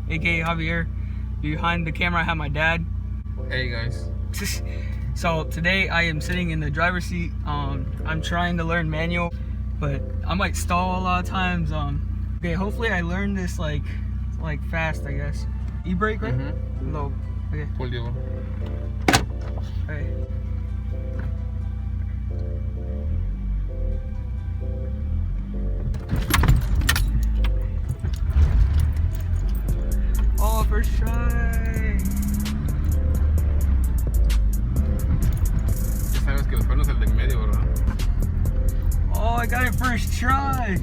aka Javier. Behind the camera I have my dad. Hey guys. So today I am sitting in the driver's seat. I'm trying to learn manual, but I might stall a lot of times. Okay, hopefully I learn this like fast, I guess. E-brake, right? Low. Okay. Pull the over. Okay. Oh, first try. Sabes que el freno es el de en medio, ¿verdad? Oh, I got it first try.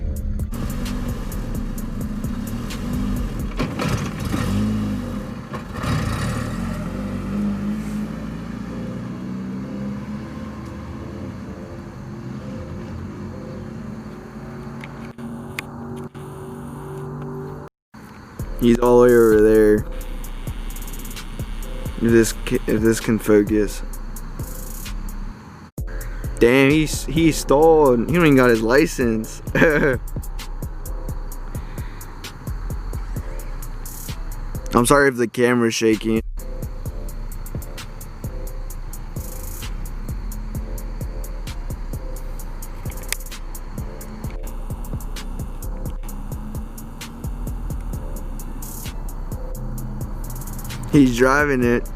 He's all the way over there. If this can focus. Damn, he stalled. He don't even got his license. I'm sorry if the camera's shaking. He's driving it.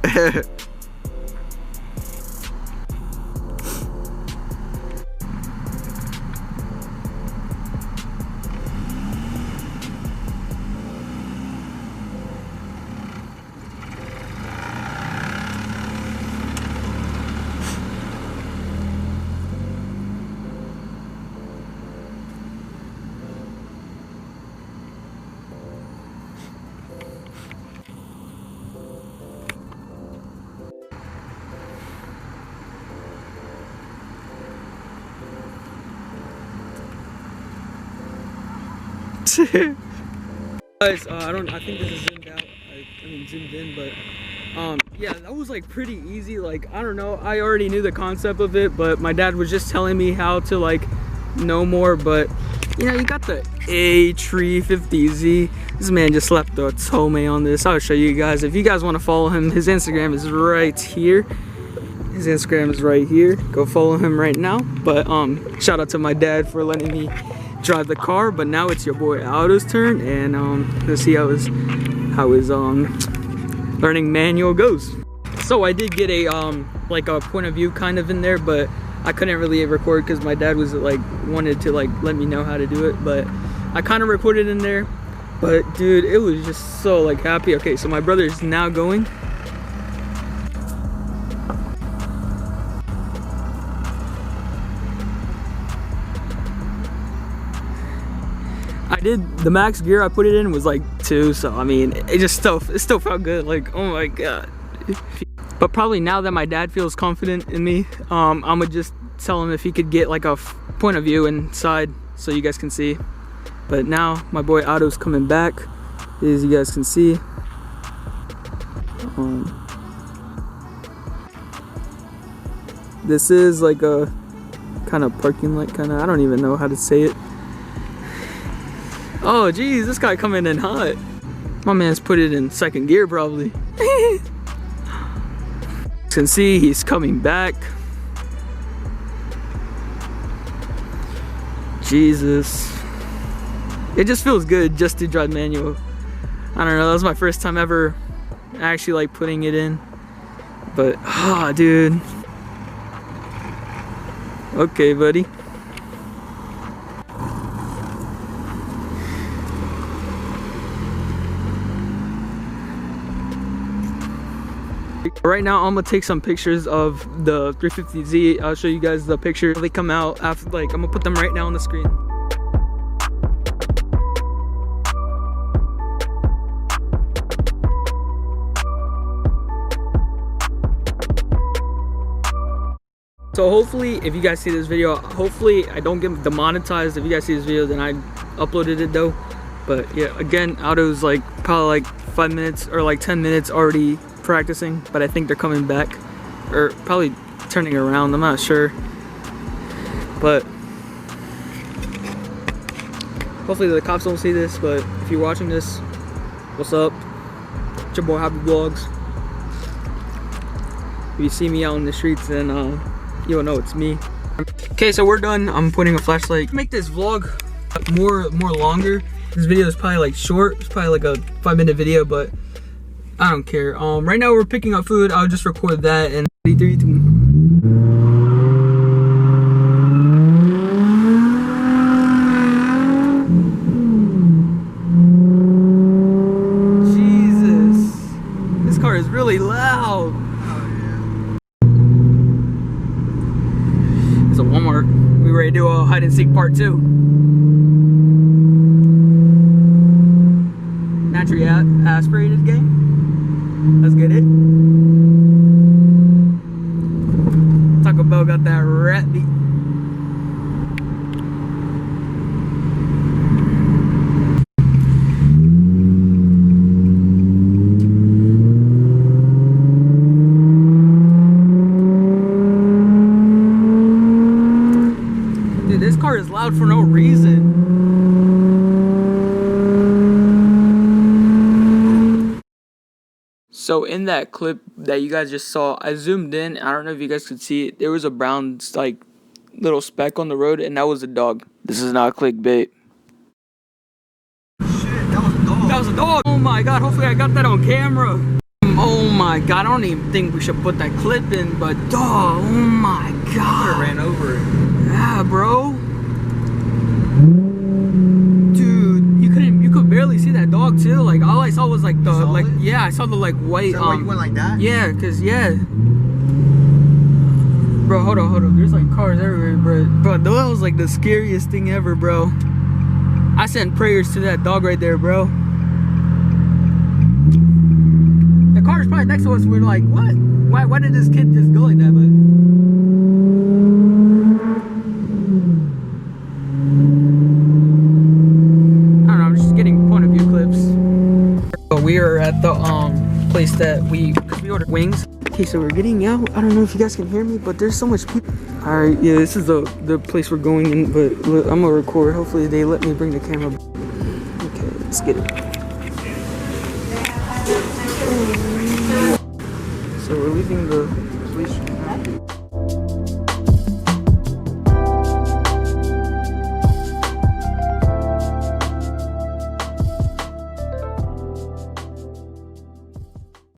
Guys, I think this is zoomed out. I mean zoomed in, but yeah, that was like pretty easy. Like, I don't know, I already knew the concept of it, but my dad was just telling me how to like know more. But you know, you got the A350Z. This man just slapped the Tome on this. I'll show you guys. If you guys want to follow him, his Instagram is right here. His Instagram is right here. Go follow him right now. But shout out to my dad for letting me drive the car. But now it's your boy Aldo's turn, and let's see how his learning manual goes. So I did get a like a point of view kind of in there, but I couldn't really record because my dad was like wanted to like let me know how to do it. But I kind of recorded in there. But dude, it was just so like happy. Okay, so my brother is now going. I did the max gear I put it in was like 2, so I mean it still felt good. Like, oh my god. But probably now that my dad feels confident in me, I'm gonna just tell him if he could get like a point of view inside so you guys can see. But now my boy Otto's coming back, as you guys can see. This is like a kind of parking lot, kind of, I don't even know how to say it. Oh geez, this guy coming in hot. My man's put it in 2nd gear probably. You can see he's coming back. Jesus. It just feels good just to drive manual. I don't know, that was my first time ever actually like putting it in. But, ah, dude. Okay, buddy. Right now I'm gonna take some pictures of the 350Z. I'll show you guys the picture. They come out after, like, I'm gonna put them right now on the screen. So hopefully, if you guys see this video, hopefully I don't get demonetized. If you guys see this video, then I uploaded it though. But yeah, again, Otto's like probably like 5 minutes or like 10 minutes already practicing, but I think they're coming back, or probably turning around, I'm not sure. But hopefully the cops don't see this, but if you're watching this, what's up? It's your boy Javi Vlogz. If you see me out in the streets, then you'll know it's me. Okay, so we're done. I'm putting a flashlight. Make this vlog more longer. This video is probably like short. It's probably like a 5-minute video, but I don't care. Right now we're picking up food. I'll just record that and 3, 2. Jesus, this car is really loud. It's a Walmart. We ready to do a hide and seek part 2. Naturally aspirated game. Let's get it. Taco Bell got that rat beat. Dude, this car is loud for no reason. So in that clip that you guys just saw, I zoomed in. I don't know if you guys could see it. There was a brown like little speck on the road, and that was a dog. This is not clickbait. Shit, that was a dog. That was a dog. Oh my god, hopefully I got that on camera. Oh my god, I don't even think we should put that clip in, but dog, oh my god. I ran over it. Yeah, bro. Dude, you could barely see that dog too. Like all I saw was like the like it? Yeah, I saw the like white. Is that why you went like that? Yeah, cause yeah. Bro, hold on. There's like cars everywhere, bro. Bro, that was like the scariest thing ever, bro. I sent prayers to that dog right there, bro. The car is probably next to us. We're like, what? Why did this kid just go like that? But I don't know. I'm just getting point of view clips. So we are at the place that we ordered wings. Okay, so we're getting out. I don't know if you guys can hear me, but there's so much people. All right, yeah, this is the place we're going in, but look, I'm gonna record. Hopefully they let me bring the camera. Okay, let's get it. So we're leaving the police